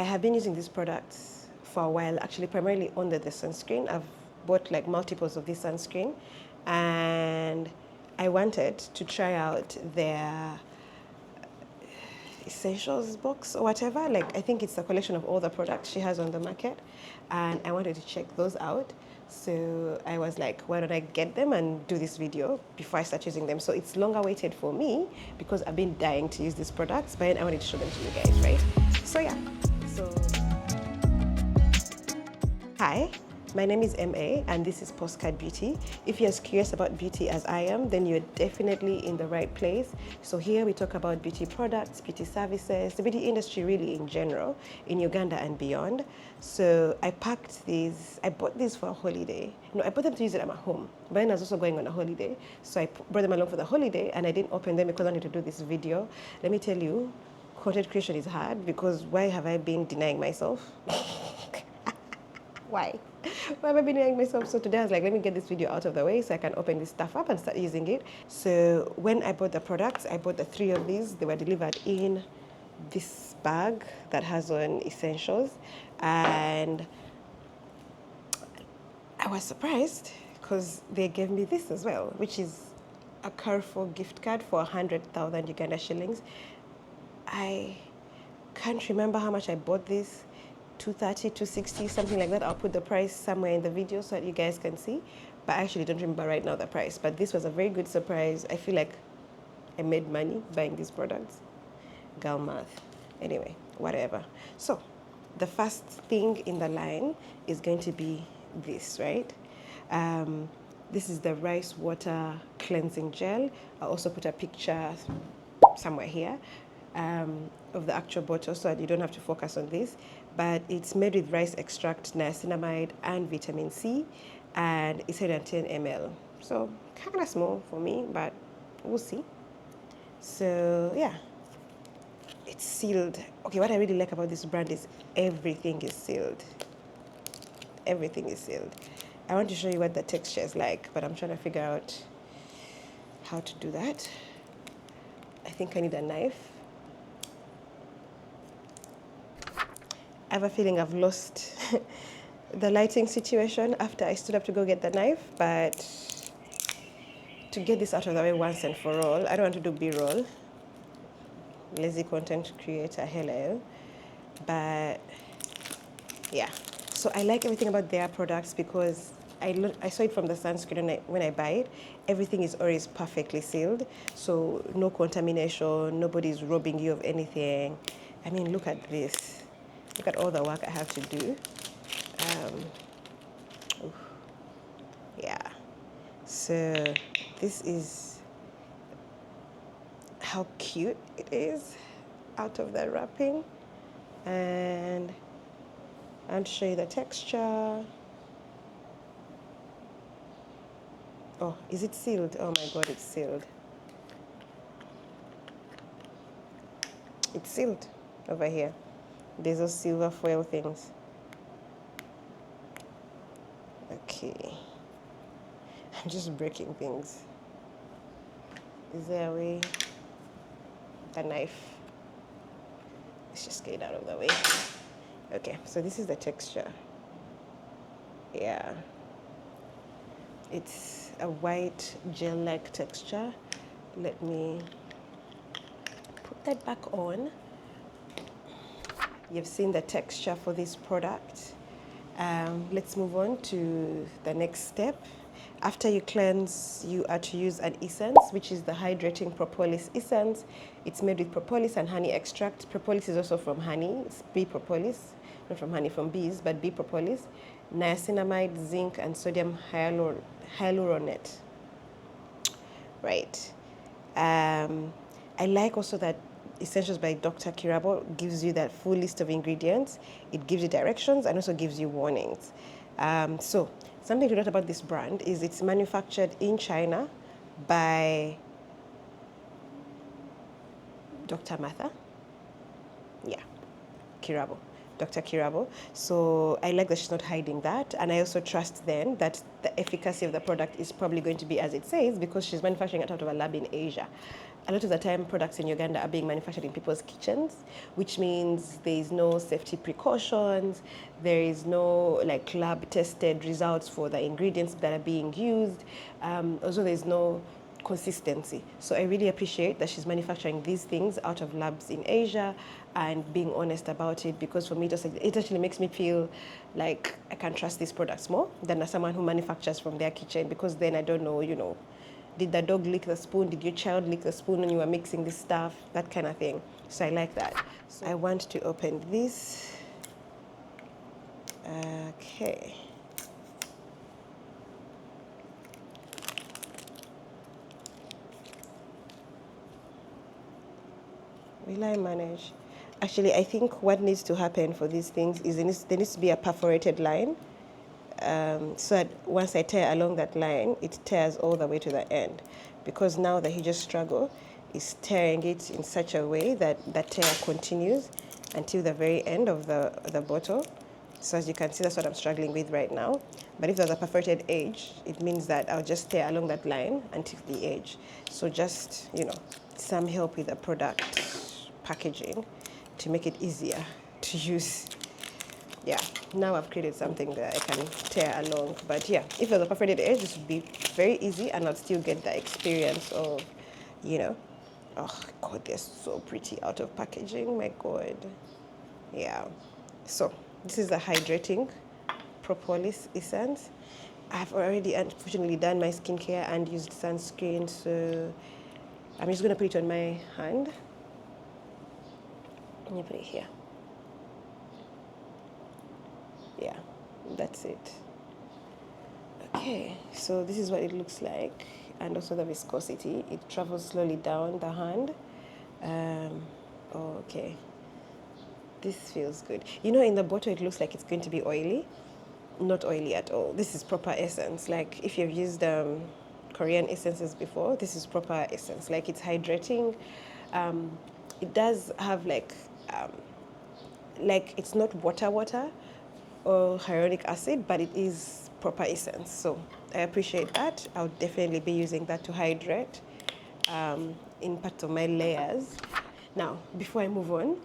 have been using these products for a while, actually primarily under the sunscreen. I've bought like multiples of this sunscreen, and I wanted to try out their essentials box or whatever. Like, I think it's a collection of all the products she has on the market, and I wanted to check those out. So I was like, why don't I get them and do this video before I start using them? So it's long awaited for me because I've been dying to use these products, but I wanted to show them to you guys, right? So yeah, so hi, my name is MA and this is Postcard Beauty. If you're as curious about beauty as I am, then you're definitely in the right place. So here we talk about beauty products, beauty services, the beauty industry really in general, in Uganda and beyond. So I packed these, I bought these for a holiday. No, I bought them to use it at my home, but then I was also going on a holiday. So I brought them along for the holiday and I didn't open them because I wanted to do this video. Let me tell you, content creation is hard because why have I been denying myself? Why? Why have I been denying myself? So today I was like, let me get this video out of the way so I can open this stuff up and start using it. So when I bought the products, I bought the 3 of these. They were delivered in this bag that has on essentials. And I was surprised because they gave me this as well, which is a Carrefour gift card for 100,000 Uganda shillings. I can't remember how much I bought this. 230, 260, something like that. I'll put the price somewhere in the video so that you guys can see. But I actually don't remember right now the price. But this was a very good surprise. I feel like I made money buying these products. Girl math. Anyway, whatever. So the first thing in the line is going to be this, right? This is the rice water cleansing gel. I'll also put a picture somewhere here of the actual bottle so that you don't have to focus on this. But it's made with rice extract, niacinamide, and vitamin C, and it's 110 ml. So kind of small for me, but we'll see. So yeah, it's sealed. Okay, what I really like about this brand is everything is sealed. Everything is sealed. I want to show you what the texture is like, but I'm trying to figure out how to do that. I think I need a knife. I have a feeling I've lost the lighting situation after I stood up to go get the knife, but to get this out of the way once and for all, I don't want to do B-roll. Lazy content creator, hello. But yeah, so I like everything about their products because I saw it from the sunscreen when I buy it. Everything is always perfectly sealed, so no contamination, nobody's robbing you of anything. I mean, look at this. Look at all the work I have to do. Yeah, so this is how cute it is out of the wrapping. And I'll show you the texture. Oh, is it sealed? Oh my God, it's sealed. It's sealed over here. There's those silver foil things. Okay. I'm just breaking things. Is there a way? The knife. Let's just get it out of the way. Okay, so this is the texture. Yeah. It's a white gel-like texture. Let me put that back on. You've seen the texture for this product. Let's move on to the next step. After you cleanse, you are to use an essence, which is the Hydrating Propolis Essence. It's made with propolis and honey extract. Propolis is also from honey. It's bee propolis, not from honey, from bees, but bee propolis. Niacinamide, zinc, and sodium hyaluronate. Right. I like also that Essentials by Dr. Kirabo gives you that full list of ingredients. It gives you directions and also gives you warnings. So something to note about this brand is it's manufactured in China by Dr. Martha. Yeah, Kirabo. Dr. Kirabo. So I like that she's not hiding that. And I also trust then that the efficacy of the product is probably going to be as it says because she's manufacturing it out of a lab in Asia. a lot of the time products in Uganda are being manufactured in people's kitchens, which means there is no safety precautions, there is no like lab tested results for the ingredients that are being used. Also, there's no consistency. So I really appreciate that she's manufacturing these things out of labs in Asia and being honest about it, because for me it actually makes me feel like I can trust these products more than as someone who manufactures from their kitchen, because then I don't know, you know, did the dog lick the spoon? Did your child lick the spoon when you were mixing this stuff? That kind of thing. So I like that. So I want to open this. Okay. Will I manage? Actually, I think what needs to happen for these things is there needs to be a perforated line. So that once I tear along that line, it tears all the way to the end. Because now the Hijau struggle is tearing it in such a way that the tear continues until the very end of the bottle. So as you can see, that's what I'm struggling with right now. But if there's a perforated edge, it means that I'll just tear along that line until the edge. So just, you know, some help with the product packaging to make it easier to use. Yeah, now I've created something that I can tear along. But yeah, if there's a perforated edge, this would be very easy and I'll still get the experience of, you know, oh God, they're so pretty out of packaging, my God. Yeah, so this is the Hydrating Propolis Essence. I've already unfortunately done my skincare and used sunscreen, so I'm just gonna put it on my hand. Let me put it here. Yeah, that's it. Okay, so this is what it looks like, and also the viscosity. It travels slowly down the hand. Okay, this feels good. You know, in the bottle it looks like it's going to be oily. Not oily at all. This is proper essence. Like if you've used Korean essences before, this is proper essence. Like it's hydrating. It does have like it's not water or hyaluronic acid, but it is proper essence. So I appreciate that. I'll definitely be using that to hydrate in part of my layers. Now, before I move on,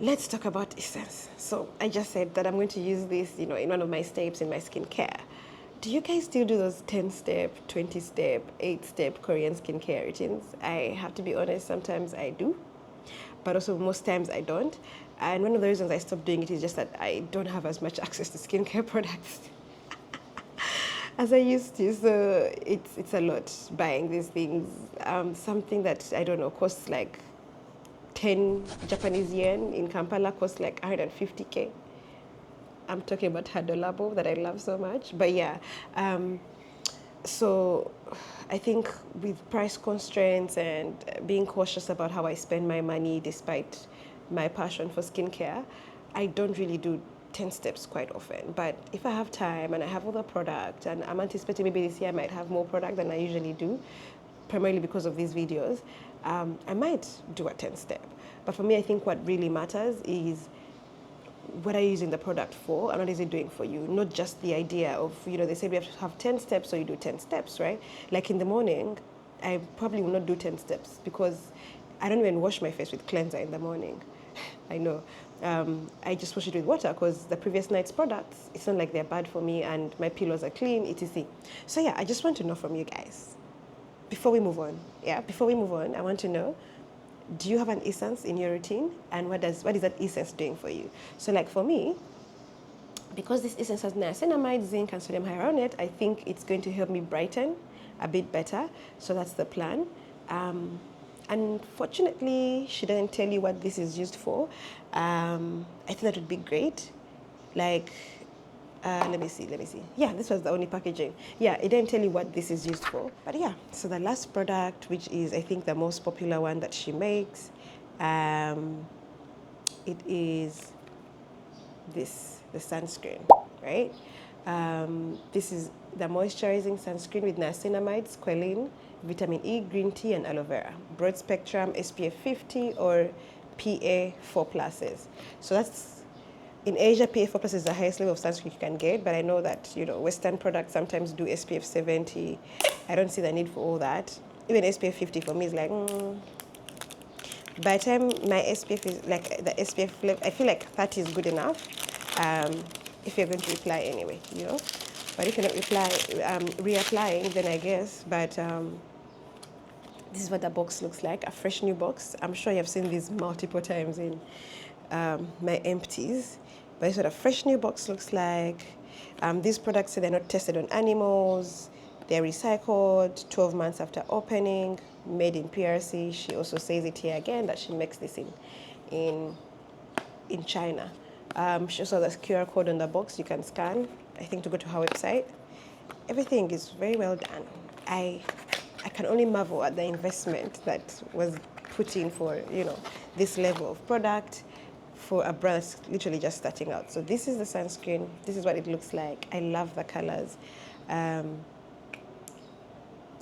let's talk about essence. So I just said that I'm going to use this, you know, in one of my steps in my skincare. Do you guys still do those 10-step, 20-step, 8-step Korean skincare routines? I have to be honest, sometimes I do, but also most times I don't. And one of the reasons I stopped doing it is just that I don't have as much access to skincare products as I used to. So it's a lot buying these things. Something that, I don't know, costs like 10 Japanese yen in Kampala costs like 150K. I'm talking about Hadolabo that I love so much. But yeah, so I think with price constraints and being cautious about how I spend my money despite my passion for skincare, I don't really do 10 steps quite often. But if I have time and I have other product, and I'm anticipating maybe this year I might have more product than I usually do, primarily because of these videos, I might do a 10-step. But for me, I think what really matters is what are you using the product for and what is it doing for you? Not just the idea of, you know, they say we have to have 10 steps, so you do 10 steps, right? Like in the morning, I probably will not do 10 steps because I don't even wash my face with cleanser in the morning. I know. I just wash it with water because the previous night's products, it's not like they're bad for me and my pillows are clean, etc. So yeah, I just want to know from you guys, before we move on, I want to know, do you have an essence in your routine, and what is that essence doing for you? So like for me, because this essence has niacinamide, zinc, and sodium hyaluronate, I think it's going to help me brighten a bit better. So that's the plan. Unfortunately, she didn't tell you what this is used for. I think that would be great. Like, let me see. Yeah, this was the only packaging. Yeah, it didn't tell you what this is used for. But yeah, so the last product, which is I think the most popular one that she makes, it is this, the sunscreen, right? This is the moisturizing sunscreen with niacinamide, squalene, vitamin E, green tea, and aloe vera. Broad spectrum SPF50 or PA4+. So that's, in Asia, PA4+ is the highest level of sunscreen you can get, but I know that, you know, Western products sometimes do SPF70. I don't see the need for all that. even SPF 50 for me is like, by the time my SPF is like the SPF flip, I feel like 30 is good enough. If you're going to reply anyway, you know. But if you're not reapplying, then I guess. But this is what the box looks like, a fresh new box. I'm sure you've seen these multiple times in my empties. But this is what a fresh new box looks like. These products, they're not tested on animals. They're recycled 12 months after opening, made in PRC. She also says it here again that she makes this in China. She also has a QR code on the box you can scan, I think, to go to her website. Everything is very well done. I can only marvel at the investment that was put in for, you know, this level of product for a brand that's literally just starting out. So this is the sunscreen. This is what it looks like. I love the colors.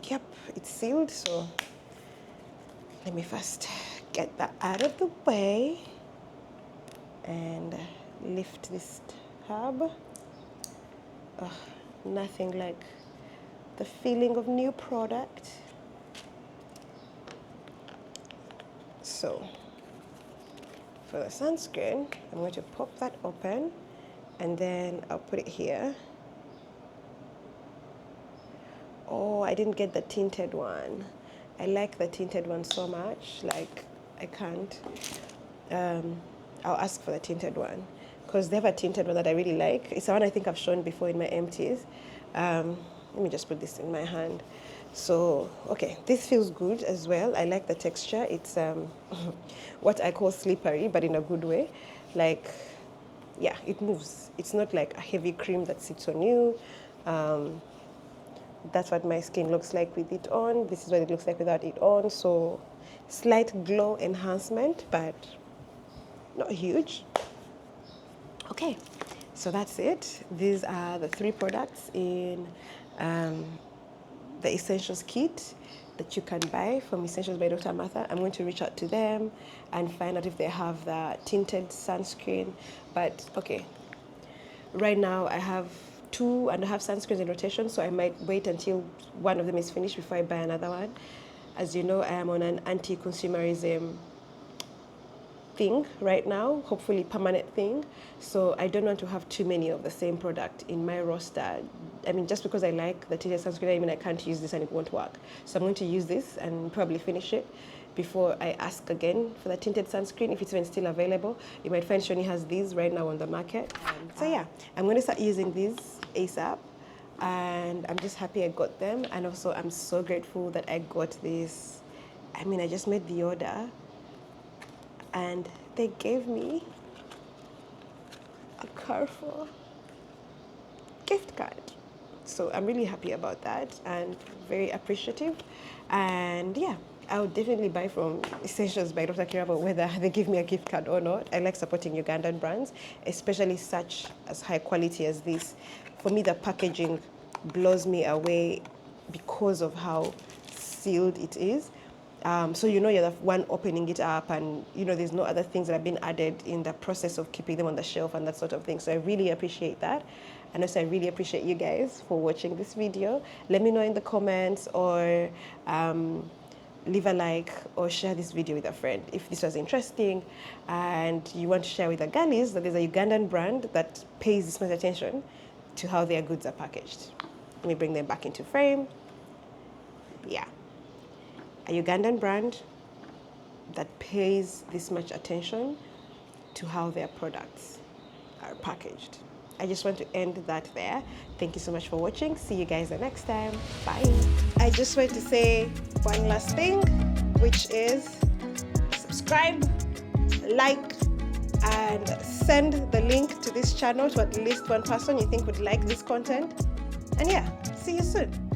Yep, it's sealed, so let me first get that out of the way and lift this tab. Oh, nothing like the feeling of new product. So for the sunscreen, I'm going to pop that open and then I'll put it here. Oh, I didn't get the tinted one. I like the tinted one so much, like I can't. I'll ask for the tinted one because they have a tinted one that I really like. It's the one I think I've shown before in my empties. Let me just put this in my hand. So, okay, this feels good as well. I like the texture. It's what I call slippery, but in a good way. Like, yeah, it moves. It's not like a heavy cream that sits on you. That's what my skin looks like with it on. This is what it looks like without it on. So slight glow enhancement, but not huge. Okay, so that's it. These are the 3 products in the Essentials kit that you can buy from Essentials by Dr. Martha. I'm going to reach out to them and find out if they have the tinted sunscreen. But okay, right now I have 2.5 sunscreens in rotation, so I might wait until one of them is finished before I buy another one. As you know, I am on an anti-consumerism thing right now, hopefully permanent thing. So I don't want to have too many of the same product in my roster. I mean, just because I like the tinted sunscreen, I mean I can't use this and it won't work. So I'm going to use this and probably finish it before I ask again for the tinted sunscreen, if it's even still available. You might find Shoni has these right now on the market. So yeah, I'm going to start using these ASAP, and I'm just happy I got them. And also I'm so grateful that I got this. I mean, I just made the order and they gave me a Carrefour gift card. So I'm really happy about that and very appreciative. And yeah, I would definitely buy from Essentials by Dr. Kirabo, whether they give me a gift card or not. I like supporting Ugandan brands, especially such as high quality as this. For me, the packaging blows me away because of how sealed it is. So you know you're the one opening it up, and you know there's no other things that have been added in the process of keeping them on the shelf and that sort of thing. So I really appreciate that. And also I really appreciate you guys for watching this video. Let me know in the comments, or leave a like or share this video with a friend if this was interesting and you want to share with the girlies that there's a Ugandan brand that pays this much attention to how their goods are packaged. Let me bring them back into frame. Yeah, a Ugandan brand that pays this much attention to how their products are packaged. I just want to end that there. Thank you so much for watching. See you guys the next time. Bye. I just want to say one last thing, which is subscribe, like, and send the link to this channel to at least one person you think would like this content. And yeah, see you soon.